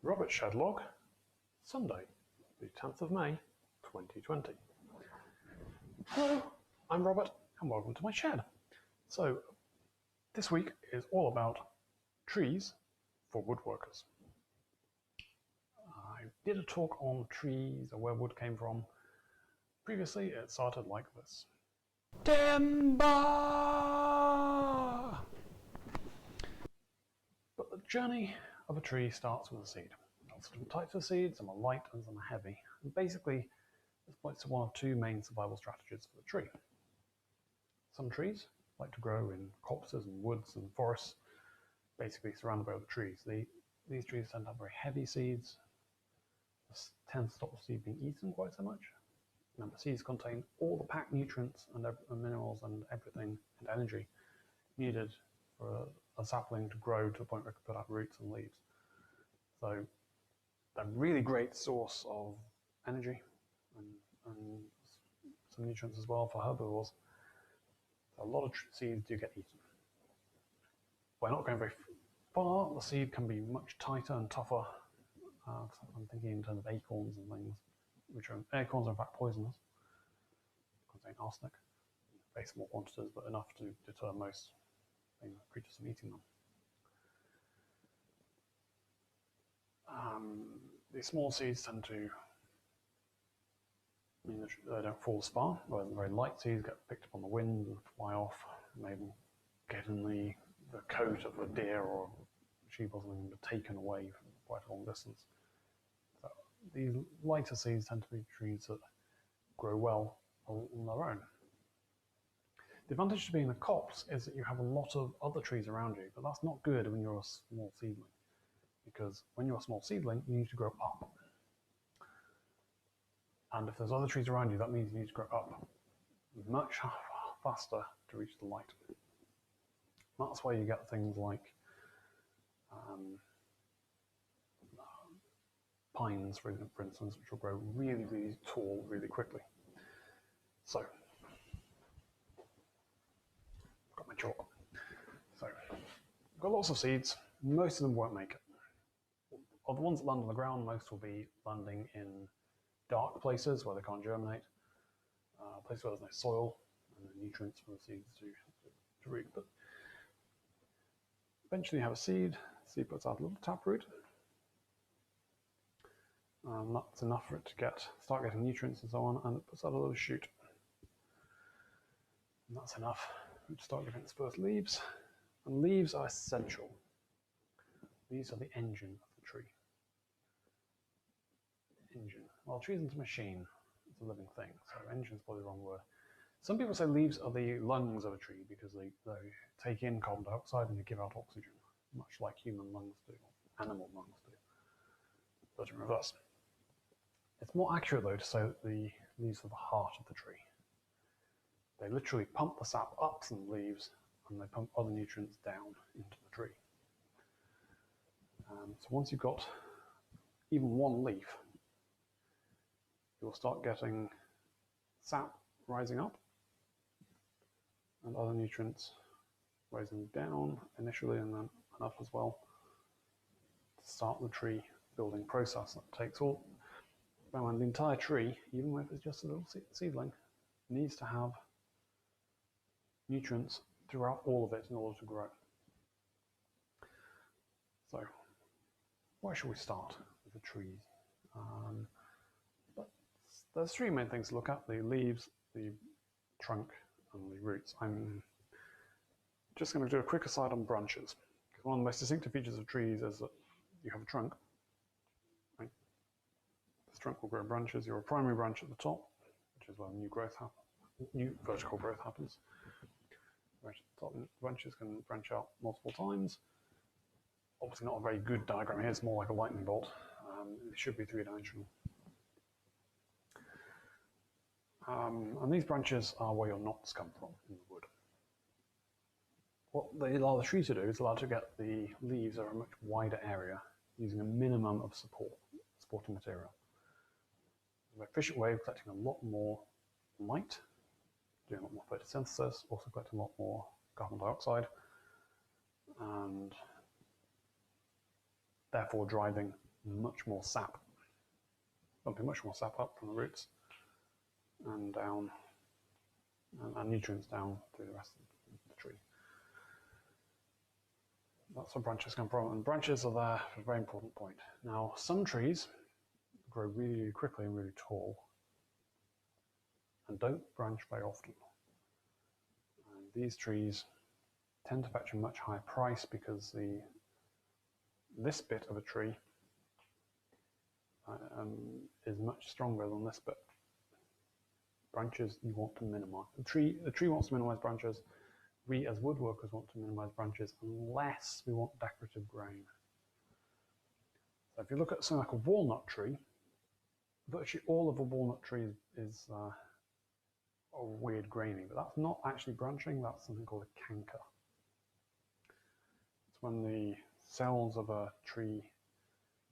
Robert Shedlog, Sunday, the 10th of May, 2020. Hello, I'm Robert, and welcome to my shed. So, this week is all about trees for woodworkers. I did a talk on trees and where wood came from. Previously, it started like this. Timber! But the journey of a tree starts with a seed. Lots of different types of seeds, some are light and some are heavy. And basically, this points to one of two main survival strategies for the tree. Some trees like to grow in copses and woods and forests, basically surrounded by other trees. These trees tend to have very heavy seeds. This tends to stop the seed being eaten quite so much. Remember, seeds contain all the packed nutrients and minerals and everything and energy needed for a sapling to grow to a point where it can put out roots and leaves. So they're a really great source of energy and some nutrients as well for herbivores. So a lot of seeds do get eaten. By not going very far, the seed can be much tighter and tougher. I'm thinking in terms of acorns and things, acorns are in fact poisonous. They contain arsenic, very small quantities, but enough to deter most creatures from eating them. These small seeds tend to mean that they don't fall as far, whereas the very light seeds get picked up on the wind and fly off, maybe get in the coat of a deer or a sheep or something and be taken away from quite a long distance. So these lighter seeds tend to be trees that grow well on their own. The advantage to being a copse is that you have a lot of other trees around you, but that's not good when you're a small seedling, because when you're a small seedling, you need to grow up. And if there's other trees around you, that means you need to grow up much faster to reach the light. That's why you get things like pines, for instance, which will grow really, really tall really quickly. So, got my chalk. So, I've got lots of seeds. Most of them won't make it. Of the ones that land on the ground, most will be landing in dark places where they can't germinate, places where there's no soil and no nutrients for the seeds to root. But eventually you have a seed. The seed puts out a little taproot. That's enough for it to start getting nutrients and so on, and it puts out a little shoot. And that's enough for it to start getting its first leaves. And leaves are essential. These are the engine of the tree. Engine. Well, a tree isn't a machine. It's a living thing, so engine is probably the wrong word. Some people say leaves are the lungs of a tree because they take in carbon dioxide and they give out oxygen, much like human lungs do, or animal lungs do, but in reverse. It's more accurate, though, to say that the leaves are the heart of the tree. They literally pump the sap up from the leaves and they pump other nutrients down into the tree. So once you've got even one leaf, you'll start getting sap rising up and other nutrients rising down initially and then up as well to start the tree building process. That takes all, and the entire tree, even if it's just a little seedling, needs to have nutrients throughout all of it in order to grow. So, where should we start with the trees? But there's three main things to look at: the leaves, the trunk, and the roots. I'm just going to do a quick aside on branches, because one of the most distinctive features of trees is that you have a trunk. Right? This trunk will grow branches. You have a primary branch at the top, which is where new vertical growth happens. Top branches can branch out multiple times. Obviously not a very good diagram here, it's more like a lightning bolt. It should be three-dimensional. And these branches are where your knots come from in the wood. What they allow the tree to do is allow it to get the leaves over a much wider area using a minimum of supporting material. It's an efficient way of collecting a lot more light, doing a lot more photosynthesis, also collecting a lot more carbon dioxide, and therefore driving much more sap, pumping much more sap up from the roots and down, and nutrients down through the rest of the tree. That's where branches come from, and branches are there for a very important point. Now, some trees grow really, really quickly and really tall and don't branch very often. And these trees tend to fetch a much higher price because this bit of a tree is much stronger than this bit. Branches you want to minimize. The tree wants to minimize branches. We as woodworkers want to minimize branches unless we want decorative grain. So if you look at something like a walnut tree, virtually all of a walnut tree is a weird graining, but that's not actually branching, that's something called a canker. It's when the cells of a tree,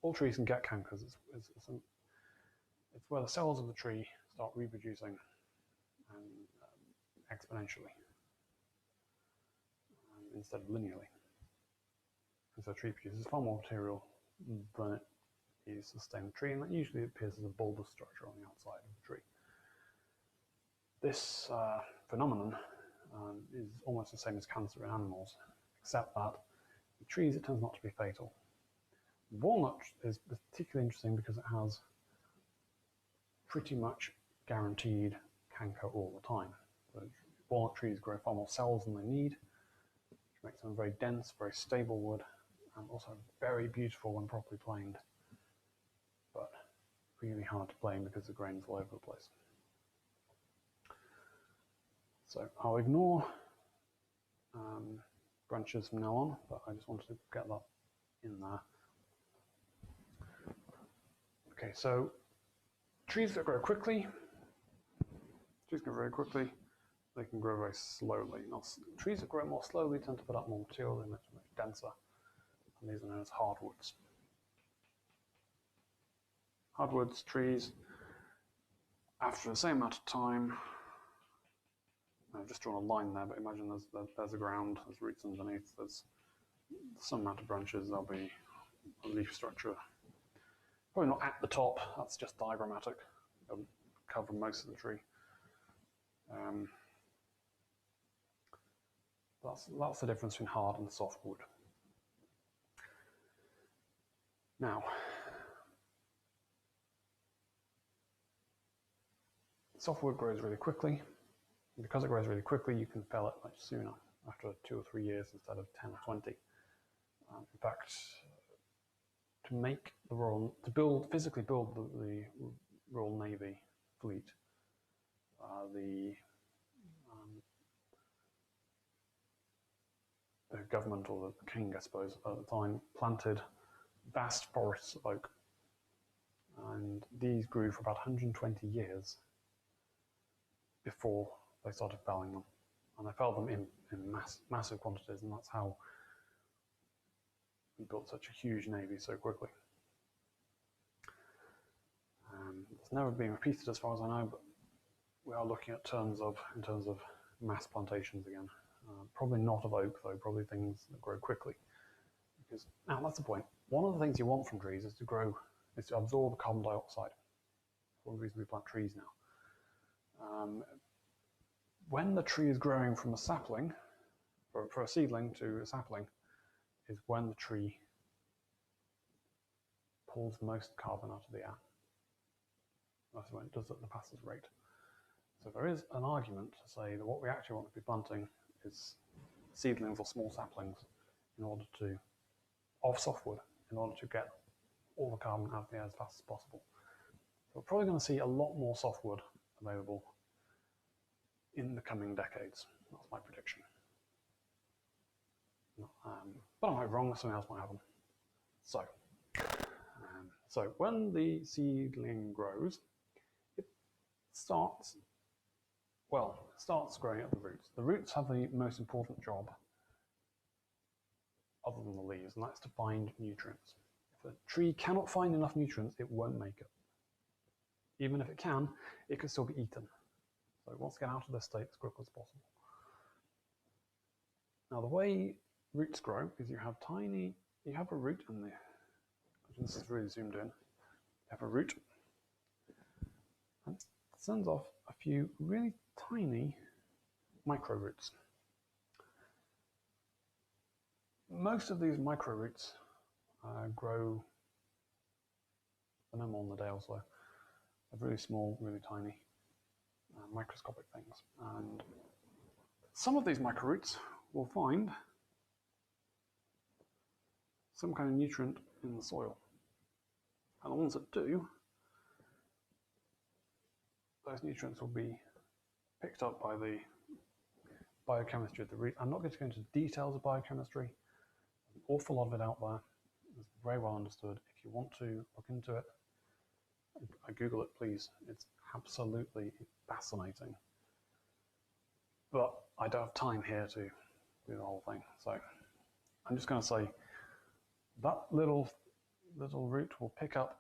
all trees can get cankers, it's where the cells of the tree start reproducing exponentially instead of linearly. And so a tree produces far more material than it is to sustain the tree, and that usually appears as a bulbous structure on the outside of the tree. This phenomenon is almost the same as cancer in animals, except that with trees it tends not to be fatal. Walnut is particularly interesting because it has pretty much guaranteed canker all the time. So walnut trees grow far more cells than they need, which makes them a very dense, very stable wood, and also very beautiful when properly planed, but really hard to plane because the grain's all over the place. So I'll ignore branches from now on, but I just wanted to get that in there. Okay, so trees that grow quickly, they can grow very slowly. Now, trees that grow more slowly tend to put up more material, they're much denser, and these are known as hardwoods. Hardwoods trees, after the same amount of time, I've just drawn a line there, but imagine there's a ground, there's roots underneath, there's some amount of branches, there'll be a leaf structure. Probably not at the top, that's just diagrammatic. It'll cover most of the tree. That's the difference between hard and soft wood. Now, softwood grows really quickly. And because it grows really quickly, you can fell it much sooner, after 2 or 3 years instead of 10 or 20. In fact, physically build the Royal Navy fleet, the government, or the king, I suppose, at the time, planted vast forests of oak. And these grew for about 120 years before they started felling them. And they felled them in massive quantities, and that's how we built such a huge navy so quickly. It's never been repeated as far as I know, but we are looking at in terms of mass plantations again. Probably not of oak, though, probably things that grow quickly. Because, now that's the point. One of the things you want from trees is to absorb carbon dioxide. That's one reason we plant trees now. When the tree is growing from a sapling, for a seedling to a sapling, is when the tree pulls most carbon out of the air. That's when it does it at the fastest rate. So there is an argument to say that what we actually want to be planting is seedlings or small saplings of softwood, in order to get all the carbon out of the air as fast as possible. So we're probably going to see a lot more softwood available in the coming decades. That's my prediction. But I might be wrong, something else might happen. So when the seedling grows, it starts growing at the roots. The roots have the most important job, other than the leaves, and that's to find nutrients. If a tree cannot find enough nutrients, it won't make it. Even if it can still be eaten. So it wants to get out of this state as quickly as possible. Now, the way roots grow is you have a root in the, this is really zoomed in, you have a root, and it sends off a few really tiny micro roots. Most of these micro roots grow, they're no more than a day or so. They're really small, really tiny, microscopic things. And some of these micro roots will find some kind of nutrient in the soil. And the ones that do, those nutrients will be picked up by the biochemistry of the root. I'm not going to go into details of biochemistry. There's an awful lot of it out there. It's very well understood. If you want to look into it, Google it, please. It's absolutely fascinating. But I don't have time here to do the whole thing. So I'm just going to say that little root will pick up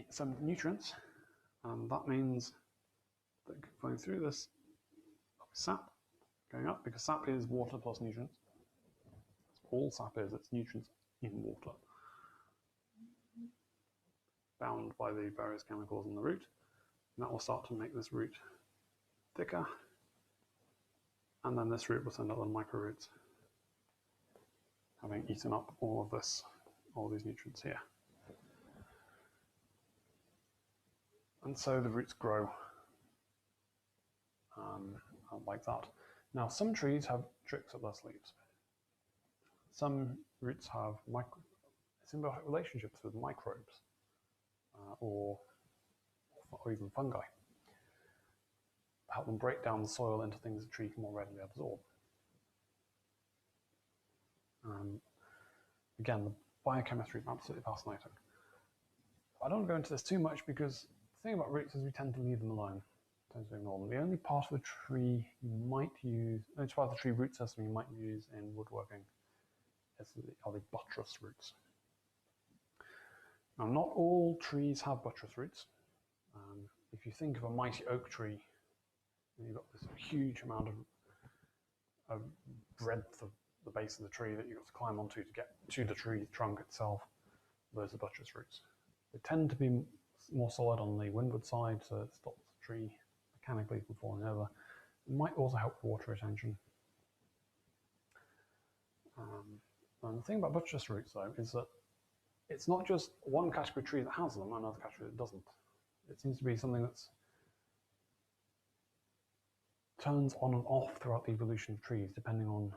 some nutrients, and that means that going through this sap going up, because sap is water plus nutrients. That's all sap is, it's nutrients in water, bound by the various chemicals in the root, and that will start to make this root thicker, and then this root will send out the micro roots, having eaten up all these nutrients here. And so the roots grow like that. Now, some trees have tricks up their sleeves. Some roots have symbiotic relationships with microbes or even fungi. Help them break down the soil into things the tree can more readily absorb. Again, the biochemistry is absolutely fascinating. I don't want to go into this too much because the thing about roots is we tend to leave them alone, tend to ignore them. The only part of the tree you might use, the only part of the tree root system you might use in woodworking are the buttress roots. Now, not all trees have buttress roots. If you think of a mighty oak tree, you've got this huge amount of breadth of the base of the tree that you've got to climb onto to get to the tree trunk itself. Those are buttress roots. They tend to be more solid on the windward side, so it stops the tree mechanically from falling over. It might also help with water retention. And the thing about buttress roots, though, is that it's not just one category tree that has them and another category that doesn't. It seems to be something that's turns on and off throughout the evolution of trees, depending on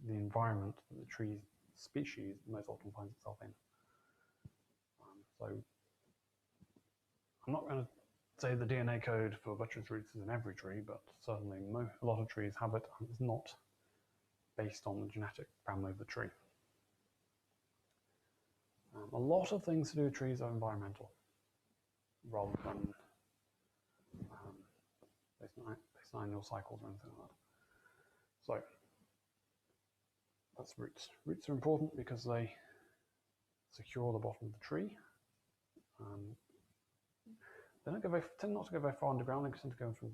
the environment that the tree species most often finds itself in. So I'm not going to say the DNA code for buttress roots is in every tree, but certainly a lot of trees have it, and it's not based on the genetic family of the tree. A lot of things to do with trees are environmental, rather than based on annual cycles or anything like that. So that's roots. Roots are important because they secure the bottom of the tree. They tend not to go very far underground. They tend to go into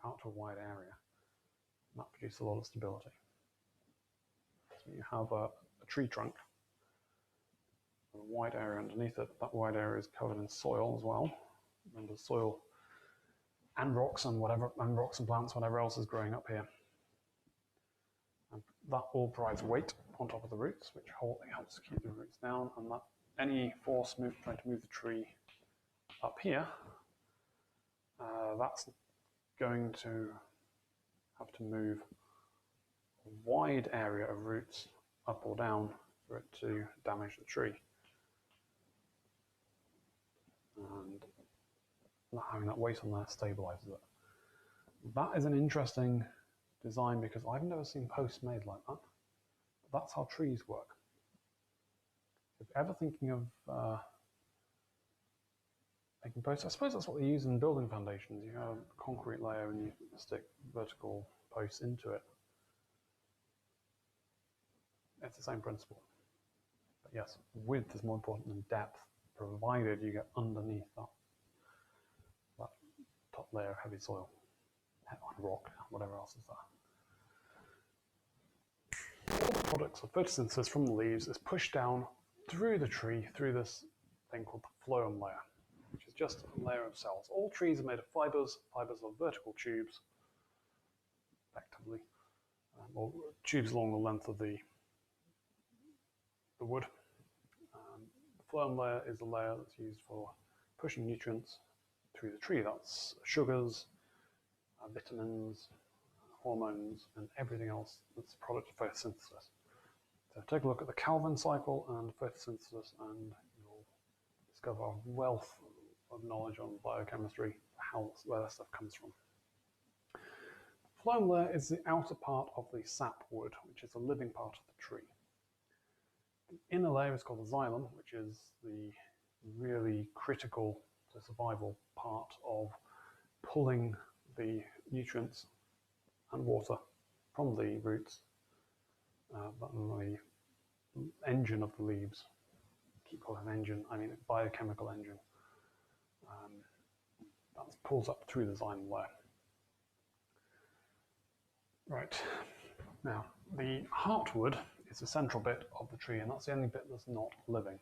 out to a wide area. And that produces a lot of stability. So you have a tree trunk, a wide area underneath it. That wide area is covered in soil as well. Remember, soil and rocks and plants, whatever else is growing up here. And that all provides weight on top of the roots, which helps keep the roots down, and that any force trying to move the tree up here, that's going to have to move a wide area of roots up or down for it to damage the tree. And not having that weight on there stabilizes it. That is an interesting design because I've never seen posts made like that. But that's how trees work. If you're ever thinking of making posts, I suppose that's what they use in building foundations. You have a concrete layer and you stick vertical posts into it. It's the same principle. But yes, width is more important than depth, provided you get underneath that top layer of heavy soil, rock, whatever else is there. All the products of photosynthesis from the leaves is pushed down through the tree, through this thing called the phloem layer, which is just a layer of cells. All trees are made of fibers. Fibers are vertical tubes, effectively, or tubes along the length of the wood. The phloem layer is the layer that's used for pushing nutrients through the tree. That's sugars, vitamins, hormones, and everything else that's a product of photosynthesis. So take a look at the Calvin cycle and photosynthesis, and you'll discover a wealth of knowledge on biochemistry, where that stuff comes from. The phloem layer is the outer part of the sapwood, which is the living part of the tree. The inner layer is called the xylem, which is the really critical to survival part of pulling the nutrients and water from the roots, the engine of the leaves. I keep calling it an engine, I mean a biochemical engine. That pulls up through the xylem layer. Right, now the heartwood is the central bit of the tree, and that's the only bit that's not living.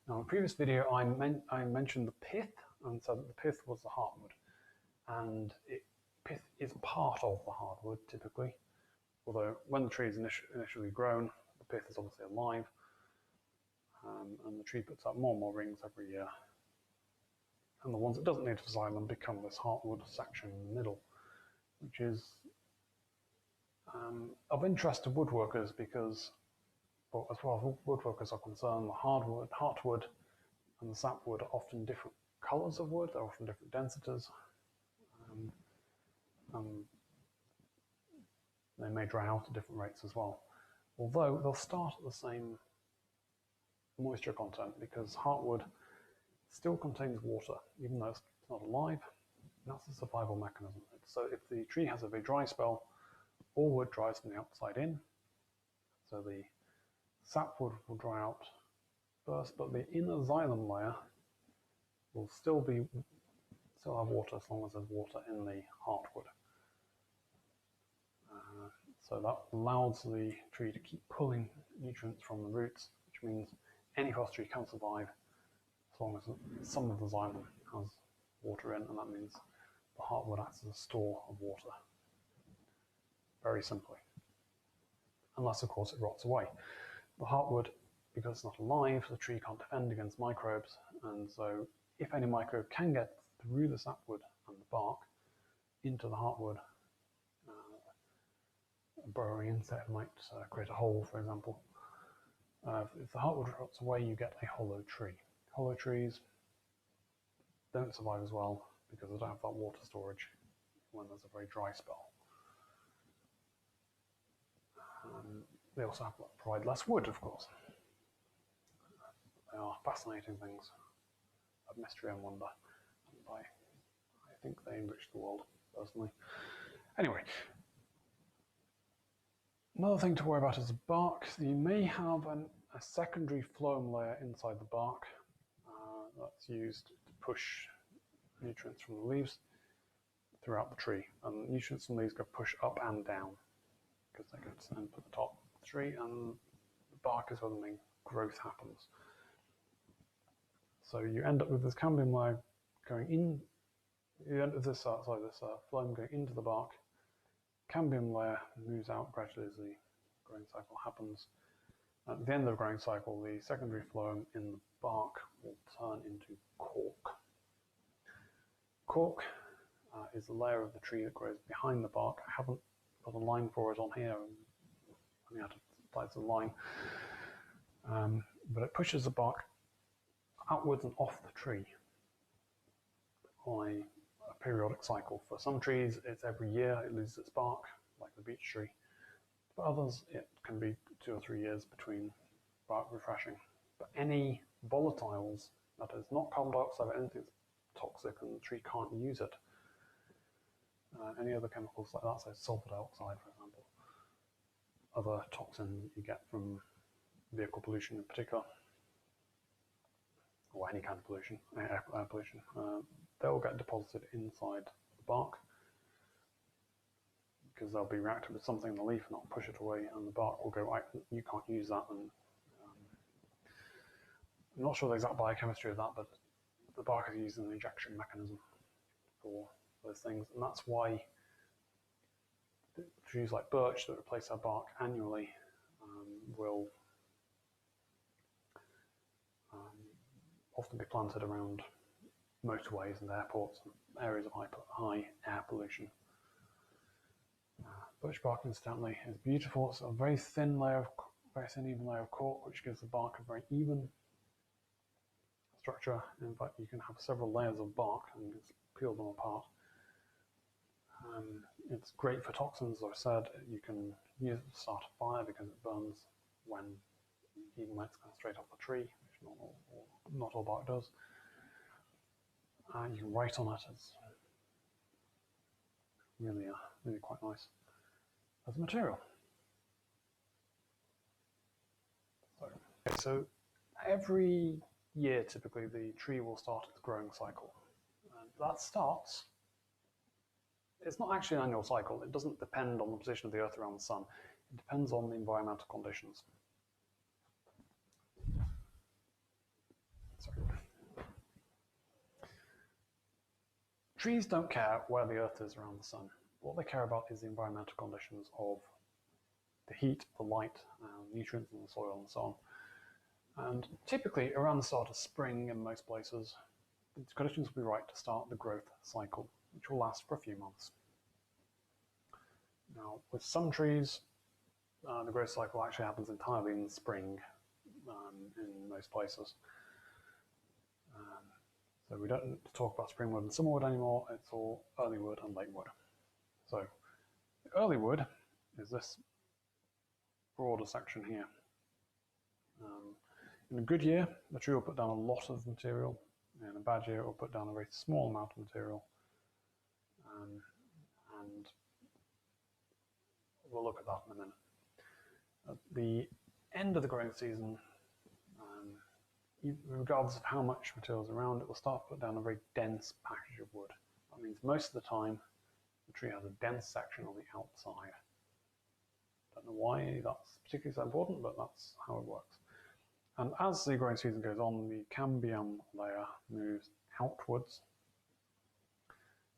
Now in a previous video I mentioned the pith and said that the pith was the heartwood, and pith is part of the hardwood typically, although when the tree is initially grown, the pith is obviously alive, and the tree puts out more and more rings every year, and the ones it doesn't need for xylem become this heartwood section in the middle, which is of interest to woodworkers because, well, as far as woodworkers are concerned, the heartwood and the sapwood are often different colours of wood, they're often different densities. They may dry out at different rates as well, although they'll start at the same moisture content, because heartwood still contains water, even though it's not alive. That's a survival mechanism. So if the tree has a very dry spell, all wood dries from the outside in, so the sapwood will dry out first, but the inner xylem layer will still have water as long as there's water in the heartwood. So that allows the tree to keep pulling nutrients from the roots, which means any forest tree can survive as long as some of the xylem has water in, and that means the heartwood acts as a store of water. Very simply. Unless, of course, it rots away. The heartwood, because it's not alive, the tree can't defend against microbes, and so if any microbe can get through the sapwood and the bark into the heartwood, a burrowing insect might create a hole, for example. If the heartwood rots away, you get a hollow tree. Hollow trees don't survive as well because they don't have that water storage when there's a very dry spell. They also provide less wood, of course. They are fascinating things of mystery and wonder. And I think they enrich the world, personally. Anyway, another thing to worry about is the bark. You may have a secondary phloem layer inside the bark that's used to push nutrients from the leaves throughout the tree. And nutrients from leaves go push up and down because they go to the top of the tree, and the bark is where the main growth happens. So you end up with this cambium layer going in. You end up with this phloem going into the bark. Cambium layer moves out gradually as the growing cycle happens. At the end of the growing cycle, the secondary phloem in the bark will turn into cork. Cork is the layer of the tree that grows behind the bark. I haven't got a line for it on here. I mean, I have to apply the line. But it pushes the bark outwards and off the tree by a periodic cycle. For some trees, it's every year it loses its bark, like the beech tree. For others, it can be 2 or 3 years between bark refreshing. But any volatiles, that is not carbon dioxide or anything that's toxic and the tree can't use it, any other chemicals like that, so sulfur dioxide, for example, other toxins you get from vehicle pollution in particular, or any kind of pollution, air pollution, they'll get deposited inside the bark because they'll be reacted with something in the leaf and not push it away, and the bark will go, right, you can't use that, and I'm not sure the exact biochemistry of that, but the bark is used as an injection mechanism for those things, and that's why trees like birch that replace their bark annually will often be planted around motorways and airports and areas of high air pollution. Birch bark, incidentally, is beautiful. It's a very thin layer, very thin, even layer of cork, which gives the bark a very even structure. In fact, you can have several layers of bark and just peel them apart. It's great for toxins, as I said. You can use it to start a fire because it burns even when it's kind of straight off the tree, which not all bark does. You can write on it. It's really quite nice as a material. So every year, typically, the tree will start its growing cycle. And that starts. It's not actually an annual cycle. It doesn't depend on the position of the Earth around the Sun. It depends on the environmental conditions. Sorry. Trees don't care where the Earth is around the Sun. What they care about is the environmental conditions of the heat, the light, nutrients in the soil, and so on. And typically, around the start of spring in most places, the conditions will be right to start the growth cycle, which will last for a few months. Now, with some trees, the growth cycle actually happens entirely in the spring in most places. So we don't talk about spring wood and summer wood anymore, it's all early wood and late wood. So the early wood is this broader section here. In a good year, the tree will put down a lot of material. In a bad year, it will put down a very small amount of material. And we'll look at that in a minute. At the end of the growing season, regardless of how much material is around, it will start to put down a very dense package of wood. That means most of the time, the tree has a dense section on the outside. Don't know why that's particularly so important, but that's how it works. And as the growing season goes on, the cambium layer moves outwards.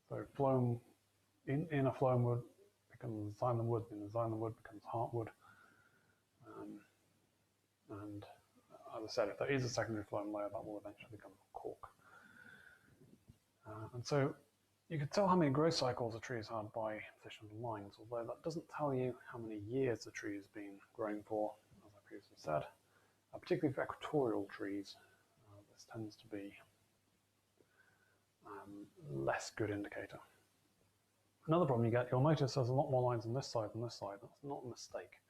So phloem, in a phloem wood becomes xylem wood, and the xylem wood becomes heartwood. And as I said, if there is a secondary phloem layer, that will eventually become cork. And so you can tell how many growth cycles a tree has had by position of the lines, although that doesn't tell you how many years the tree has been growing for, as I previously said. Particularly for equatorial trees, this tends to be less good indicator. Another problem you get, you'll notice there's a lot more lines on this side than this side. That's not a mistake.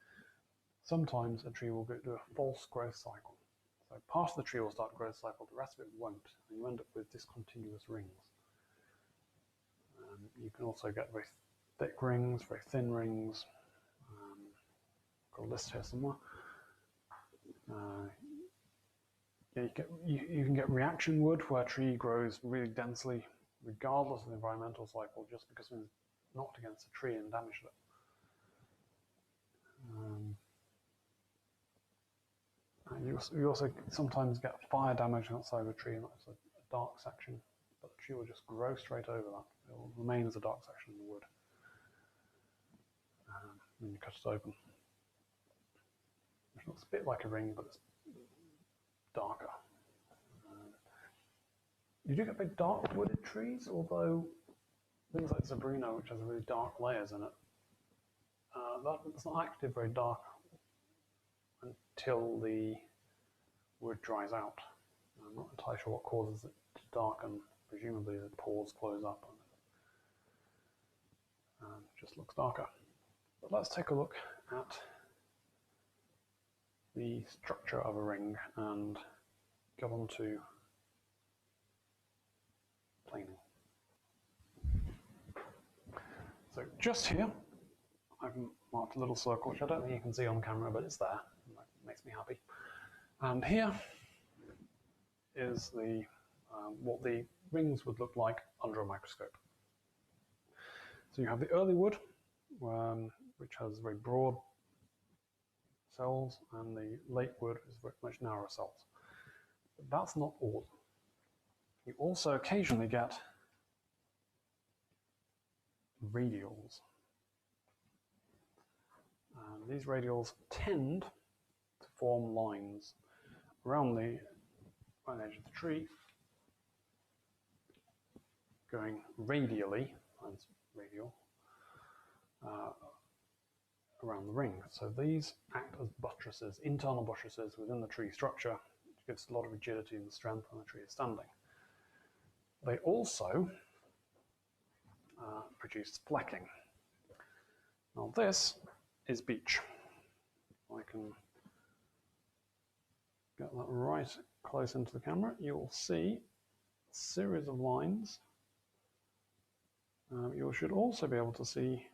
Sometimes a tree will do a false growth cycle. So part of the tree will start a growth cycle, the rest of it won't, and you end up with discontinuous rings. You can also get very thick rings, very thin rings. I've got a list here somewhere. You can get reaction wood where a tree grows really densely regardless of the environmental cycle just because it's knocked against a tree and damaged it. You also sometimes get fire damage outside of a tree, and that's a dark section, but the tree will just grow straight over that. It will remain as a dark section in the wood when you cut it open. Which looks a bit like a ring, but it's darker. You do get big dark wooded trees, although things like Zebrino, which has really dark layers in it, that's not actually very dark until the wood dries out. I'm not entirely sure what causes it to darken. Presumably the pores close up and it just looks darker. But let's take a look at the structure of a ring and go on to planing. So just here, I've marked a little circle, which I don't think you can see on camera, but it's there. That makes me happy. And here is the what the rings would look like under a microscope. So you have the early wood, which has very broad cells, and the late wood is very much narrower cells. But that's not all. You also occasionally get radials. And these radials tend to form lines around the edge of the tree, going radially, that's radial, around the ring. So these act as buttresses, internal buttresses within the tree structure, which gives a lot of rigidity and strength when the tree is standing. They also produce flecking. Now this is beech. I can get that right close into the camera. You will see a series of lines. You should also be able to see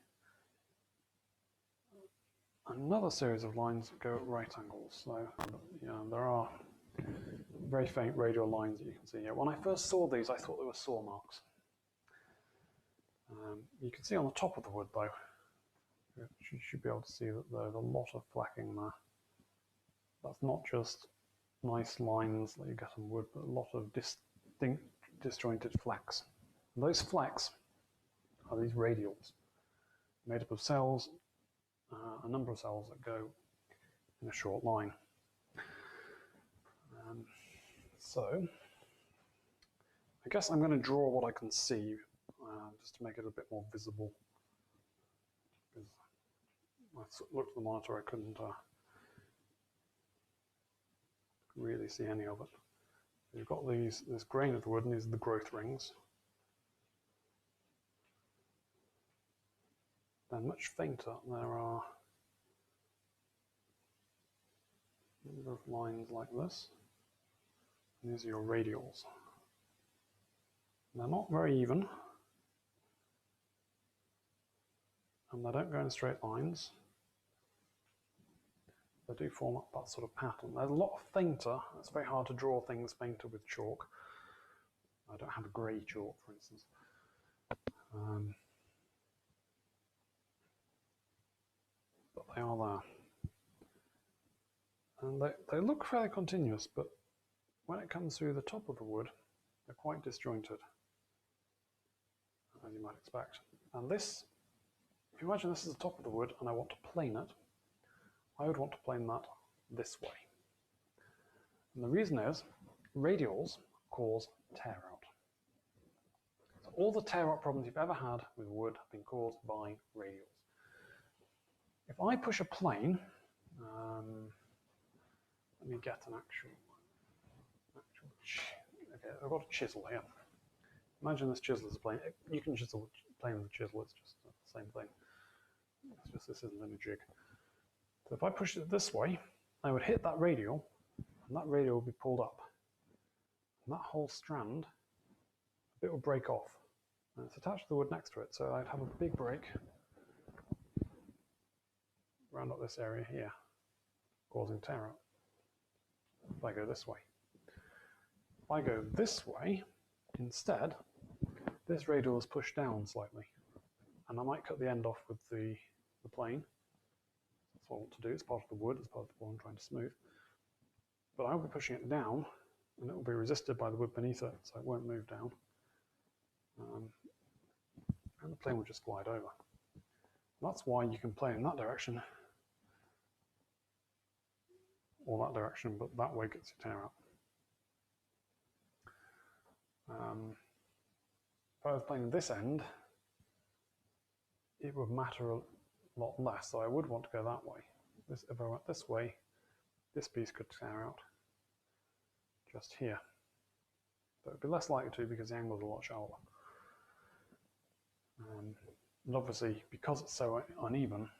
another series of lines that go at right angles. So there are very faint radial lines that you can see here. When I first saw these, I thought they were saw marks. You can see on the top of the wood, though, you should be able to see that there's a lot of flecking there. That's not just nice lines that you get on wood, but a lot of distinct, disjointed flecks. And those flecks are these radials, made up of cells, a number of cells that go in a short line. So, I guess I'm going to draw what I can see, just to make it a bit more visible. Because I looked at the monitor, I couldn't really see any of it. You've got this grain of the wood, and these are the growth rings. Then much fainter, there are a number of lines like this. And these are your radials. They're not very even, and they don't go in straight lines. They do form up that sort of pattern. There's a lot of fainter. It's very hard to draw things fainter with chalk. I don't have a grey chalk, for instance. But they are there. And they look fairly continuous, but when it comes through the top of the wood, they're quite disjointed, as you might expect. And this, if you imagine this is the top of the wood and I want to plane it, I would want to plane that this way. And the reason is, radials cause tear out. So all the tear out problems you've ever had with wood have been caused by radials. If I push a plane, let me get an actual okay, I've got a chisel here. Imagine this chisel is a plane. You can chisel plane with a chisel, it's just the same thing. It's just this isn't in a jig. So if I push it this way, I would hit that radial, and that radial will be pulled up. And that whole strand, a bit will break off. And it's attached to the wood next to it, so I'd have a big break around up this area here, causing tear out. If I go this way. If I go this way, instead, this radial is pushed down slightly. And I might cut the end off with the plane. That's what I want to do. It's part of the wood, it's part of the wood I'm trying to smooth. But I'll be pushing it down, and it will be resisted by the wood beneath it, so it won't move down. And the plane will just glide over. And that's why you can plane in that direction, or that direction, but that way gets your tear out. If I was playing this end, it would matter a lot less, so I would want to go that way. If I went this way, this piece could tear out just here. But it would be less likely to because the angle is a lot shallower. And obviously, because it's so uneven,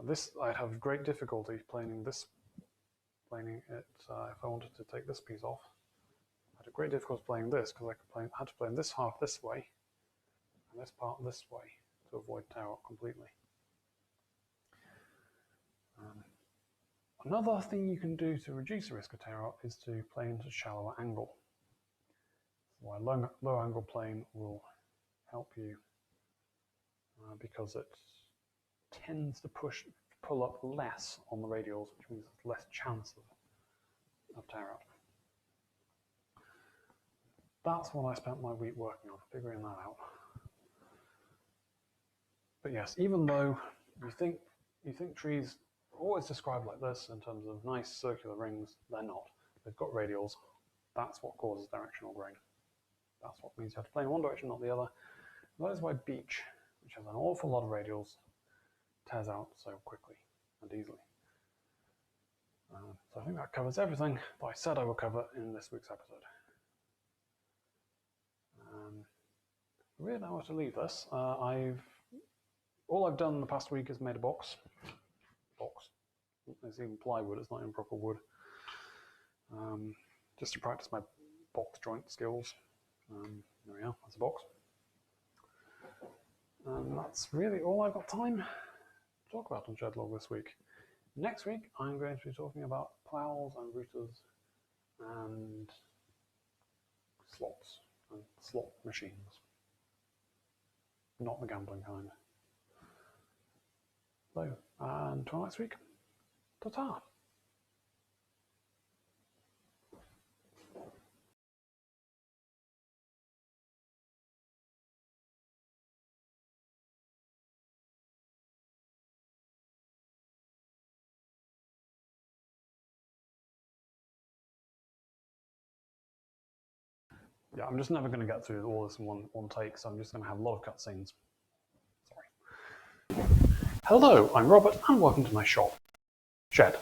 this I'd have great difficulty planing it if I wanted to take this piece off. I had a great difficulty playing this because I had to plane this half this way and this part this way to avoid tear out completely. Another thing you can do to reduce the risk of tear out is to plane at a shallower angle. So a low angle plane will help you because it tends to pull up less on the radials, which means there's less chance of tear out. that's what I spent my week working on, figuring that out. But yes, even though you think trees are always described like this in terms of nice circular rings, they're not. They've got radials. That's what causes directional grain. That's what means you have to play in one direction, not the other. And that is why beech, which has an awful lot of radials, tears out so quickly and easily. So I think that covers everything that I said I would cover in this week's episode. I really don't know where to leave this. All I've done in the past week is made a box. It's even plywood, it's not even proper wood. Just to practice my box joint skills. There we are, that's a box. And that's really all I've got time to talk about on Shedlog this week. Next week, I'm going to be talking about plows and rooters and slots and slot machines. Not the gambling kind. So, and until next week, ta-ta! Yeah, I'm just never going to get through all this in one take, so I'm just going to have a lot of cutscenes. Sorry. Hello, I'm Robert, and welcome to my shop. Shed.